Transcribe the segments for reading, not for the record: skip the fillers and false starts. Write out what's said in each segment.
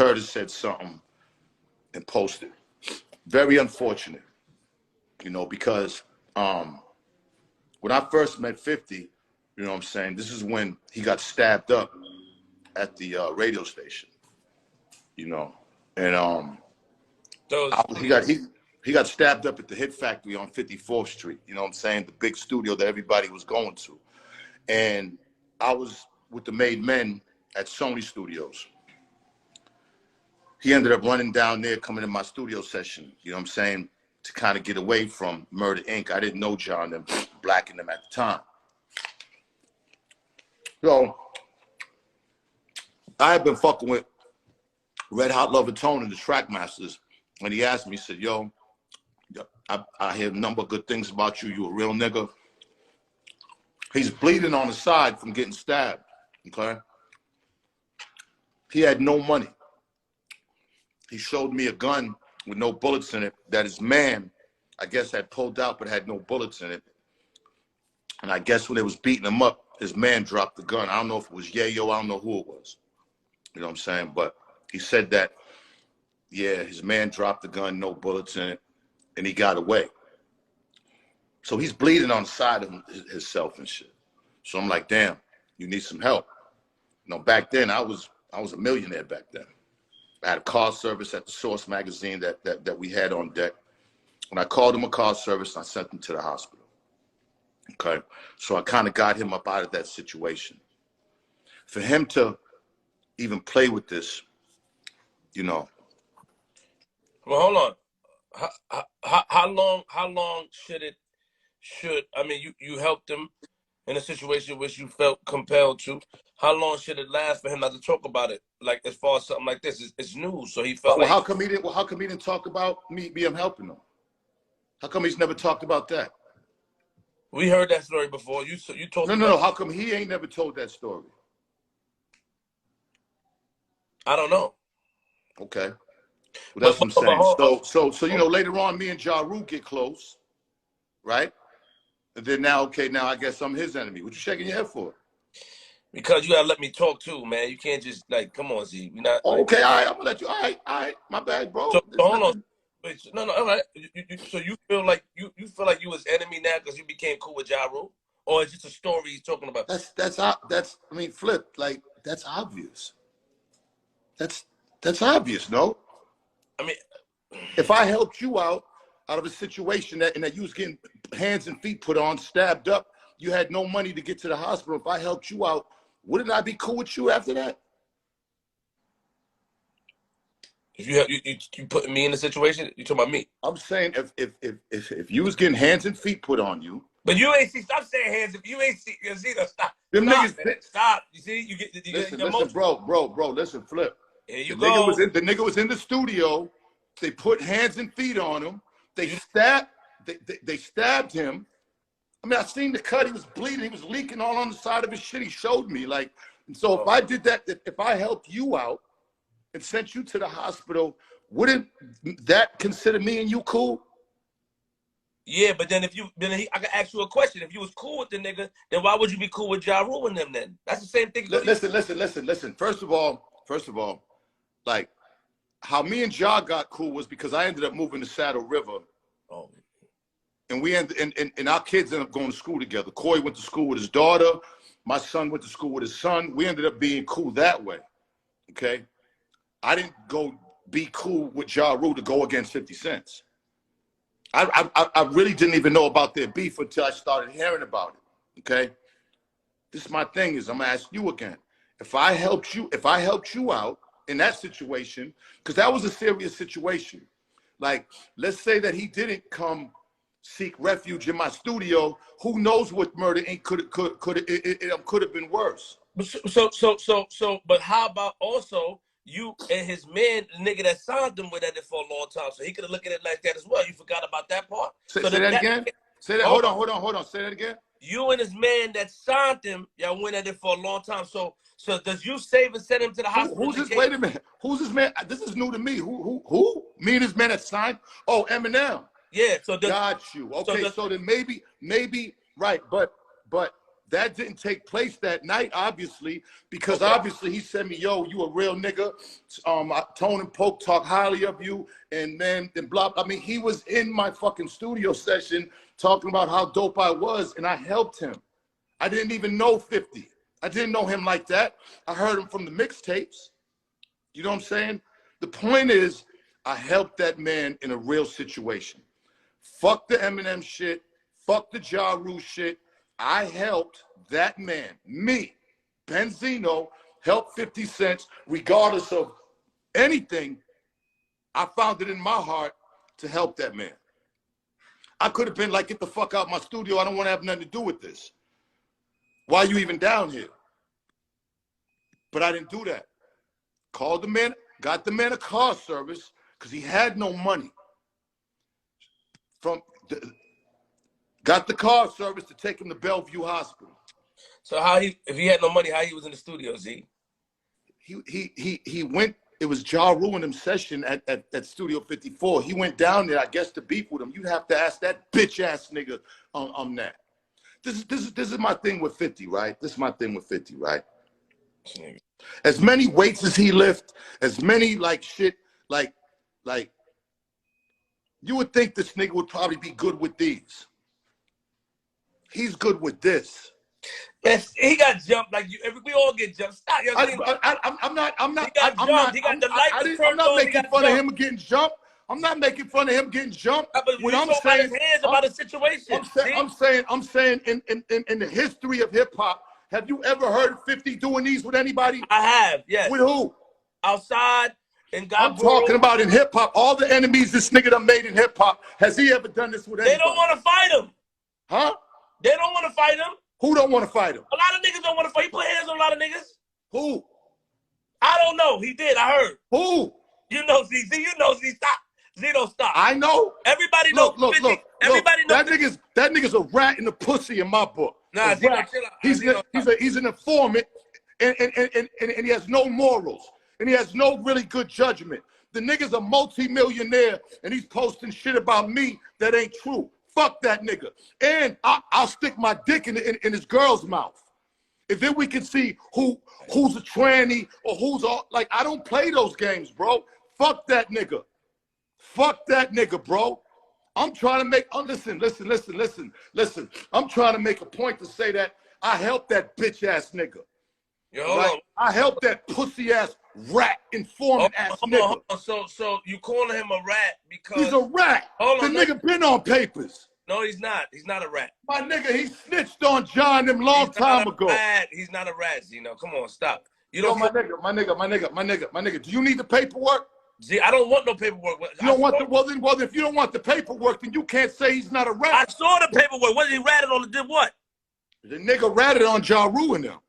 Curtis said something and posted. Very unfortunate, you know, because when I first met 50, you know what I'm saying, this is when he got stabbed up at the radio station, you know, and he got stabbed up at the Hit Factory on 54th Street, you know what I'm saying, the big studio that everybody was going to. And I was with the Made Men at Sony Studios. He ended up running down there, coming to my studio session, you know what I'm saying, to kind of get away from Murder, Inc. I didn't know John and Black and them at the time. So I had been fucking with Red Hot Lover Tone and the Trackmasters, and he asked me, he said, yo, I hear a number of good things about you. You a real nigga. He's bleeding on the side from getting stabbed, okay? He had no money. He showed me a gun with no bullets in it that his man, I guess, had pulled out but had no bullets in it. And I guess when they was beating him up, his man dropped the gun. I don't know if it was Yayo, I don't know who it was. You know what I'm saying? But he said that, yeah, his man dropped the gun, no bullets in it, and he got away. So he's bleeding on the side of himself and shit. So I'm like, damn, you need some help. You know, back then I was a millionaire back then. I had a car service at the Source magazine that we had on deck. When I called him a car service, I sent him to the hospital. Okay, so I kind of got him up out of that situation. For him to even play with this, you know. Well, hold on. How long I mean, you helped him in a situation which you felt compelled to. How long should it last for him not to talk about it? Like, as far as something like this, it's news. So he felt well, like, how come he didn't talk about me helping him? How come he's never talked about that? We heard that story before. You told No. How come he ain't never told that story? I don't know. Okay. Well, that's what I'm saying. So you know, later on, me and Ja Rule get close, right? And then now I guess I'm his enemy. What you shaking your head for? Because you gotta let me talk too, man. You can't just, like, come on, Z. We're not. Oh, okay, all right. I'm gonna let you. All right. My bad, bro. So hold on. Wait, no, all right. So you feel like you feel like you was enemy now because you became cool with Ja Rule, or is just a story he's talking about? That's I mean, Flip, like, that's obvious. That's obvious, no? I mean, if I helped you out of a situation that you was getting hands and feet put on, stabbed up, you had no money to get to the hospital. If I helped you out, wouldn't I be cool with you after that? If you putting me in the situation, you talking about me? I'm saying if you was getting hands and feet put on you. But you ain't see. Stop saying hands. If you ain't see, stop. Them stop, niggas. Man. Stop. You see, you get. Listen, bro. Listen, Flip. Here you the go. Nigga was in the studio. They put hands and feet on him. They stabbed him. I mean, I seen the cut. He was bleeding. He was leaking all on the side of his shit. He showed me, like, and so if I did that, if I helped you out and sent you to the hospital, wouldn't that consider me and you cool? Yeah, but then I can ask you a question. If you was cool with the nigga, then why would you be cool with Ja Rule and them then? That's the same thing. Listen. First of all, like, how me and Ja got cool was because I ended up moving to Saddle River. Oh. And we and our kids ended up going to school together. Corey went to school with his daughter. My son went to school with his son. We ended up being cool that way. Okay? I didn't go be cool with Ja Rule to go against 50 Cent. I really didn't even know about their beef until I started hearing about it. Okay? This is my thing is I'm gonna ask you again. If I helped you out in that situation, because that was a serious situation. Like, let's say that he didn't come seek refuge in my studio. Who knows what Murder Inc. could have been worse. But how about also you and his man, the nigga that signed him, with at it for a long time, so he could have looked at it like that as well. You forgot about that part. Say that again. Say that. Hold on. Say that again. You and his man that signed him, y'all went at it for a long time. So does you save and send him to the hospital? Who's this? Wait a minute. Who's this man? This is new to me. Who? Me and his man that signed? Oh, Eminem. Yeah. Got you. Okay. So then maybe right. But That didn't take place that night, obviously, because obviously he said me, yo, you a real nigga. Tone and Poke talk highly of you, and then blah. I mean, he was in my fucking studio session talking about how dope I was, and I helped him. I didn't even know 50. I didn't know him like that. I heard him from the mixtapes. You know what I'm saying? The point is, I helped that man in a real situation. Fuck the Eminem shit. Fuck the Ja Rule shit. I helped that man, me, Benzino, help 50 Cent, regardless of anything. I found it in my heart to help that man. I could have been like, get the fuck out my studio. I don't want to have nothing to do with this. Why are you even down here? But I didn't do that. Called the man, got the man a car service because he had no money. Got the car service to take him to Bellevue Hospital. So if he had no money, how he was in the studio, Z? He went, it was Ja Rule in him session at Studio 54. He went down there, I guess, to beef with him. You have to ask that bitch ass nigga on that. This is my thing with 50, right? This is my thing with 50, right? As many weights as he lift, as many like shit, like you would think this nigga would probably be good with these. He's good with this. Yes, he got jumped like you. We all get jumped. Stop. I'm not. He got jumped. He got the light I'm not making fun of him getting jumped. I'm not making fun of him getting jumped. When I'm saying his hands about a situation. I'm saying in the history of hip hop, have you ever heard 50 doing these with anybody? I have, yes. With who? Outside and God. I'm talking about in hip hop. All the enemies this nigga done made in hip hop. Has he ever done this with anybody? They don't want to fight him. Huh? They don't want to fight him. Who don't want to fight him? A lot of niggas don't want to fight. He put hands on a lot of niggas. Who? I don't know. He did. I heard. Who? You know, Z. You know, Z. Stop. Z, don't stop. I know. Everybody knows. Look. Everybody knows. That nigga's a rat in the pussy in my book. Nah, Z, chill out. He's an informant, and he has no morals, and he has no really good judgment. The nigga's a multi-millionaire, and he's posting shit about me that ain't true. Fuck that nigga. And I'll stick my dick in his girl's mouth. If then we can see who's a tranny or who's all, like, I don't play those games, bro. Fuck that nigga. Fuck that nigga, bro. I'm trying to make, listen. I'm trying to make a point to say that I helped that bitch ass nigga. Yo, right? I helped that pussy ass rat informant ass nigga. So you calling him a rat because he's a rat. The nigga been on papers. No, he's not. He's not a rat. My nigga, he snitched on John them long time ago. He's not a rat, Zeno. Come on, stop. You know, my nigga. Do you need the paperwork? See, I don't want no paperwork. You don't want the well, if you don't want the paperwork, then you can't say he's not a rat. I saw the paperwork. What did he ratted on? Did what? The nigga ratted on Ja Rule and them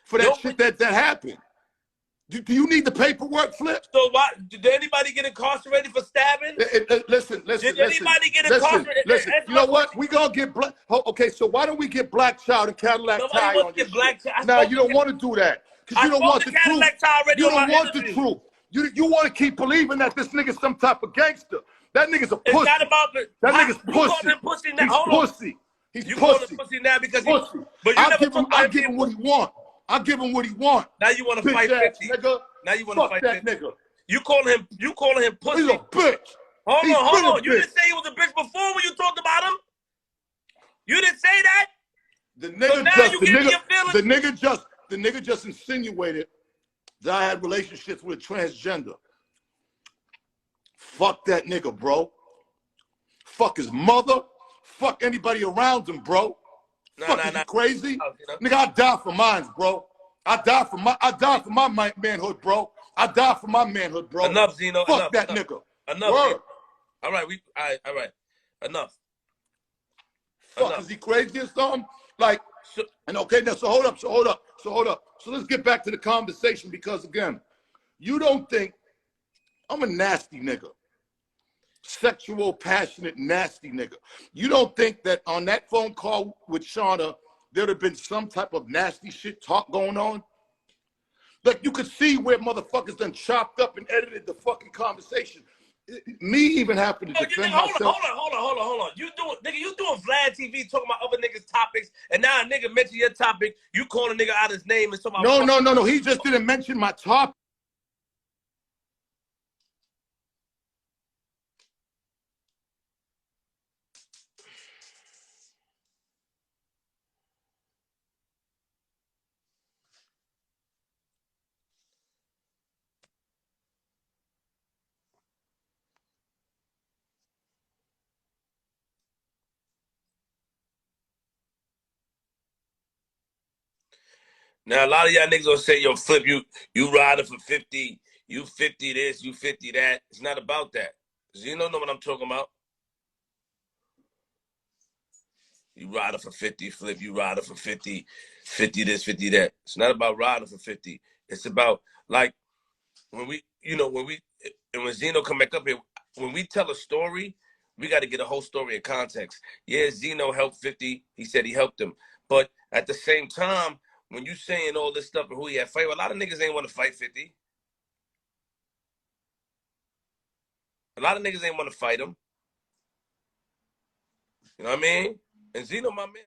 for that shit that happened. Do you need the paperwork, Flip? So why did anybody get incarcerated for stabbing? Listen. Did anybody get incarcerated? Listen. You know what? We gonna get black. Okay, so why don't we get Black Child and Cadillac Tie on your shit? Now you don't want to do that because you don't want the truth. You don't want the truth. You want to keep believing that this nigga's some type of gangster. That nigga's a pussy. It's not about that nigga's pussy. You call him pussy now? He's pussy. He's you pussy. call him pussy now because pussy. But you never I'll give him what he want. I'll give him what he want. Now you want to fight 50. Nigga. Now you want to fight that 50. Nigga. You calling him pussy? He's a bitch. Hold on. You didn't say he was a bitch before when you talked about him. You didn't say that. The nigga just insinuated that I had relationships with a transgender. Fuck that nigga, bro. Fuck his mother. Fuck anybody around him, bro. You crazy? Nigga, I die for mine, bro. I die for my manhood, bro. I die for my manhood, bro. Enough, Zeno. Fuck that nigga. Enough. Word. All right. Enough. Fuck, is he crazy or something? Like, and okay, now so hold up. So let's get back to the conversation because again, you don't think I'm a nasty nigga. Sexual, passionate, nasty nigga. You don't think that on that phone call with Shauna, there'd have been some type of nasty shit talk going on? Like you could see where motherfuckers done chopped up and edited the fucking conversation. me even having to Oh, you defend nigga, myself. hold on. You doing Vlad TV talking about other niggas' topics, and now a nigga mention your topic, you call a nigga out his name and talking about No. He just didn't mention my topic. Now a lot of y'all niggas gonna say, yo, Flip, you riding for 50, you 50 this, you 50 that. It's not about that. Zeno know what I'm talking about. You riding for 50, Flip, you riding for 50, 50 this, 50 that. It's not about riding for 50. It's about, like, when we, and when Zeno come back up here, when we tell a story, we got to get a whole story in context. Yeah, Zeno helped 50. He said he helped him. But at the same time, when you saying all this stuff and who he had fight, a lot of niggas ain't want to fight 50. A lot of niggas ain't want to fight him. You know what I mean? And Zeno, my man.